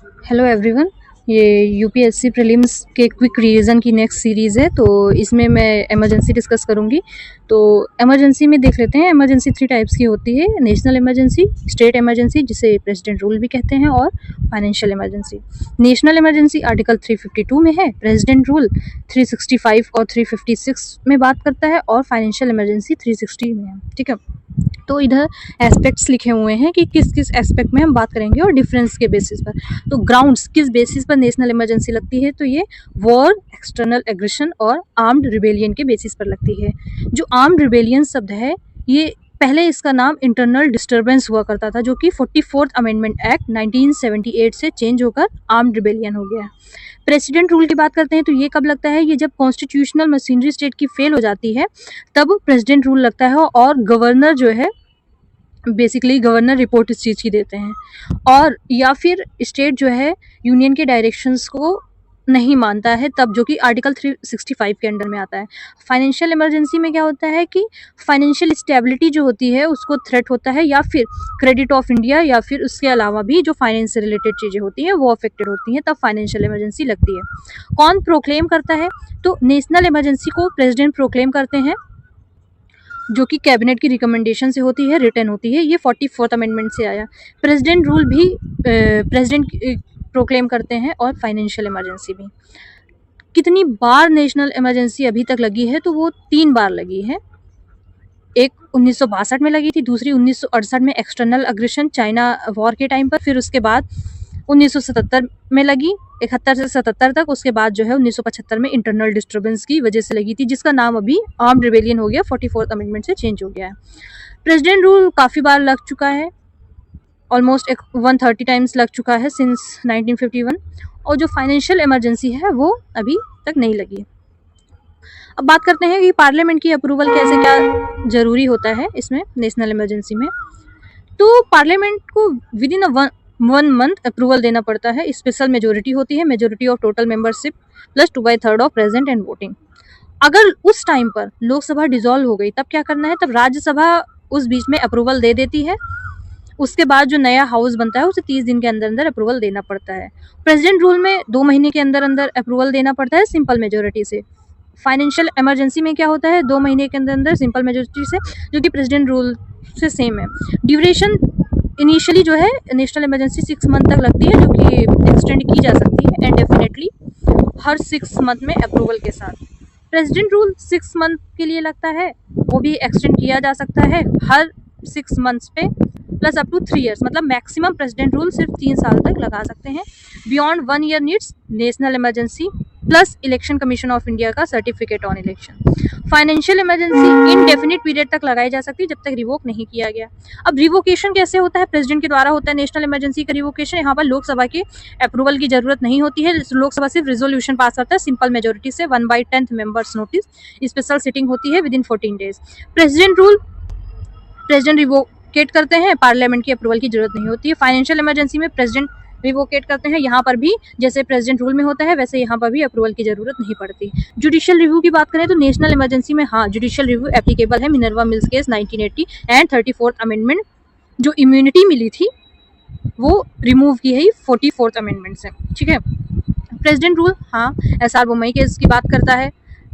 Hello everyone. ये UPSC prelims के quick revision की नेक्स्ट सीरीज़ है, तो इसमें मैं इमरजेंसी डिस्कस करूंगी। तो इमरजेंसी में देख लेते हैं। इमरजेंसी 3 टाइप्स की होती है: नेशनल इमरजेंसी, स्टेट इमरजेंसी जिसे प्रेसिडेंट रूल भी कहते हैं, और financial emergency. National emergency article 352 में है, प्रेसिडेंट रूल 365 और 356 में बात करता है, और फाइनेंशियल इमरजेंसी 360 में है। ठीक है, तो इधर एस्पेक्ट्स लिखे हुए हैं कि किस किस एस्पेक्ट में हम बात करेंगे और डिफरेंस के बेसिस पर। तो ग्राउंड्स किस बेसिस पर नेशनल इमरजेंसी लगती है, तो ये वॉर, एक्सटर्नल एग्रेशन और आर्म्ड रिबेलियन के बेसिस पर लगती है। जो आर्म्ड रिबेलियन शब्द है, ये पहले इसका नाम इंटरनल डिस्टर्बेंस हुआ करता था, जो कि 44th अमेंडमेंट एक्ट 1978 से चेंज होकर आर्म्ड रिबेलियन हो गया है। प्रेसिडेंट रूल की बात करते हैं तो ये कब लगता है, ये जब कॉन्स्टिट्यूशनल मशीनरी स्टेट की फेल हो जाती है तब प्रेसिडेंट रूल लगता है, और गवर्नर जो है बेसिकली गवर्नर रिपोर्ट इस चीज़ की देते हैं, और या फिर स्टेट जो है यूनियन के डायरेक्शंस को नहीं मानता है तब, जो कि आर्टिकल 365 के अंडर में आता है। फाइनेंशियल इमरजेंसी में क्या होता है कि फाइनेंशियल स्टेबिलिटी जो होती है उसको थ्रेट होता है, या फिर क्रेडिट ऑफ इंडिया, या फिर उसके अलावा भी जो फाइनेंस से रिलेटेड चीज़ें होती हैं वो अफेक्टेड होती हैं, तब फाइनेंशियल इमरजेंसी लगती है। कौन प्रोक्लेम करता है, तो नेशनल इमरजेंसी को प्रेसिडेंट प्रोक्लेम करते हैं, जो कि कैबिनेट की रिकमेंडेशन से होती है, रिटर्न होती है। ये 44th अमेंडमेंट से आया। प्रेसिडेंट रूल भी प्रेसिडेंट प्रोक्लेम करते हैं, और फाइनेंशियल इमरजेंसी भी। कितनी बार नेशनल इमरजेंसी अभी तक लगी है, तो वो 3 बार लगी है। एक 1962 में लगी थी, दूसरी 1968 में एक्सटर्नल अग्रेशन चाइना वॉर के टाइम पर, फिर उसके बाद 1977 में लगी 71 से 77 तक, उसके बाद जो है 1975 में इंटरनल डिस्टर्बेंस की वजह से लगी थी, जिसका नाम अभी आर्म्ड रिबेलियन हो गया, 44th अमेंडमेंट से चेंज हो गया है। प्रेसिडेंट रूल काफ़ी बार लग चुका है, ऑलमोस्ट 130 टाइम्स लग चुका है सिंस 1951, और जो फाइनेंशियल इमरजेंसी है वो अभी तक नहीं लगी है। अब बात करते हैं कि पार्लियामेंट की अप्रूवल कैसे क्या ज़रूरी होता है इसमें, नेशनल इमरजेंसी में। तो पार्लियामेंट को विद इन 1 मंथ अप्रूवल देना पड़ता है। स्पेशल मेजोरिटी होती है, majority of total membership plus 2/3 of present and voting. अगर उस टाइम पर लोकसभा डिसॉल्व हो गई तब क्या करना है, तब राज्यसभा उस बीच में अप्रूवल दे देती है। उसके बाद जो नया हाउस बनता है उसे 30 दिन के अंदर अंदर अप्रूवल देना पड़ता है। प्रेसिडेंट रूल में 2 महीने के अंदर अंदर अप्रूवल देना पड़ता है सिंपल मेजोरिटी से। फाइनेंशियल इमरजेंसी में क्या होता है, 2 महीने के अंदर अंदर सिंपल मेजोरिटी से, जो कि प्रेसिडेंट रूल से सेम है। ड्यूरेशन इनिशियली जो है नेशनल इमरजेंसी 6 मंथ तक लगती है, जो कि एक्सटेंड की जा सकती है एंड डेफिनेटली हर 6 मंथ में अप्रूवल के साथ। प्रेसिडेंट रूल 6 मंथ के लिए लगता है, वो भी एक्सटेंड किया जा सकता है हर 6 मंथ्स पे, प्लस अप टू 3 ईयर्स, मतलब मैक्सिमम प्रेसिडेंट रूल सिर्फ 3 साल तक लगा सकते हैं। Beyond 1 year needs national emergency plus election commission of India का certificate on election. Financial emergency indefinite period तक लगाई जा सकती है जब तक रिवोक नहीं किया गया। अब रिवोकेशन कैसे होता है, प्रेसिडेंट के द्वारा होता है नेशनल इमरजेंसी का रिवोकेशन। यहाँ पर लोकसभा के अप्रूवल की जरूरत नहीं होती है, लोकसभा सिर्फ रिजोल्यूशन पास करता है सिंपल मेजोरिटी से 1/10 मेंबर्स नोटिस। स्पेशल सिटिंग होती है within 14 days. President rule president revoke करते हैं, पार्लियामेंट की अप्रूवल की जरूरत नहीं होती है। फाइनेंशियल इमरजेंसी में प्रेसिडेंट रिवोकेट करते हैं, यहाँ पर भी जैसे प्रेसिडेंट रूल में होता है वैसे यहाँ पर भी अप्रूवल की जरूरत नहीं पड़ती। जुडिशियल रिव्यू की बात करें तो नेशनल इमरजेंसी में हाँ जुडिशियल रिव्यू एप्लीकेबल है। Minerva mills case 1980 and 34th amendment, जो इम्यूनिटी मिली थी वो रिमूव की है 44th अमेंडमेंट से। ठीक है, प्रेसिडेंट रूल हाँ SR बोमई केस की बात करता है।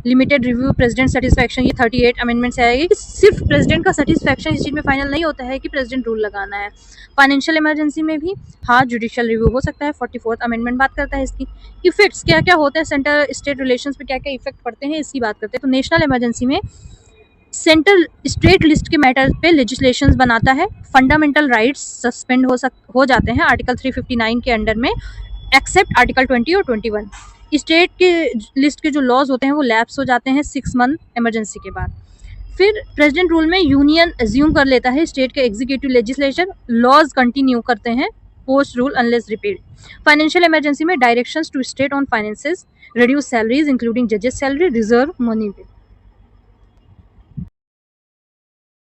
लिमिटेड रिव्यू प्रेसिडेंट सेटिस्फैक्शन, ये 38 अमेंडमेंट से आएगी कि सिर्फ प्रेसिडेंट का सेटिस्फैक्शन इस चीज़ में फाइनल नहीं होता है कि प्रेसिडेंट रूल लगाना है। फाइनेंशियल इमरजेंसी में भी हाँ जुडिशियल रिव्यू हो सकता है। 44th अमेंडमेंट बात करता है इसकी। इफेक्ट्स क्या क्या होते हैं, सेंटर स्टेट रिलेशंस पे क्या क्या इफेक्ट पड़ते हैं, इसकी बात करते हैं। तो नेशनल इमरजेंसी में सेंट्रल स्टेट लिस्ट के मैटर पे लेजिस्लेशंस बनाता है। फंडामेंटल राइट्स सस्पेंड हो जाते हैं आर्टिकल 359 के अंडर में, एक्सेप्ट आर्टिकल 20 और 21। स्टेट के लिस्ट के जो लॉज होते हैं वो लैप्स हो जाते हैं 6 मंथ इमरजेंसी के बाद। फिर प्रेसिडेंट रूल में यूनियन एज्यूम कर लेता है स्टेट के एग्जीक्यूटिव लेजिस्लेशन, लॉज कंटिन्यू करते हैं post rule unless repealed. Financial emergency में directions to state on finances, reduce salaries including जजेस सैलरी, रिजर्व मनी बिल।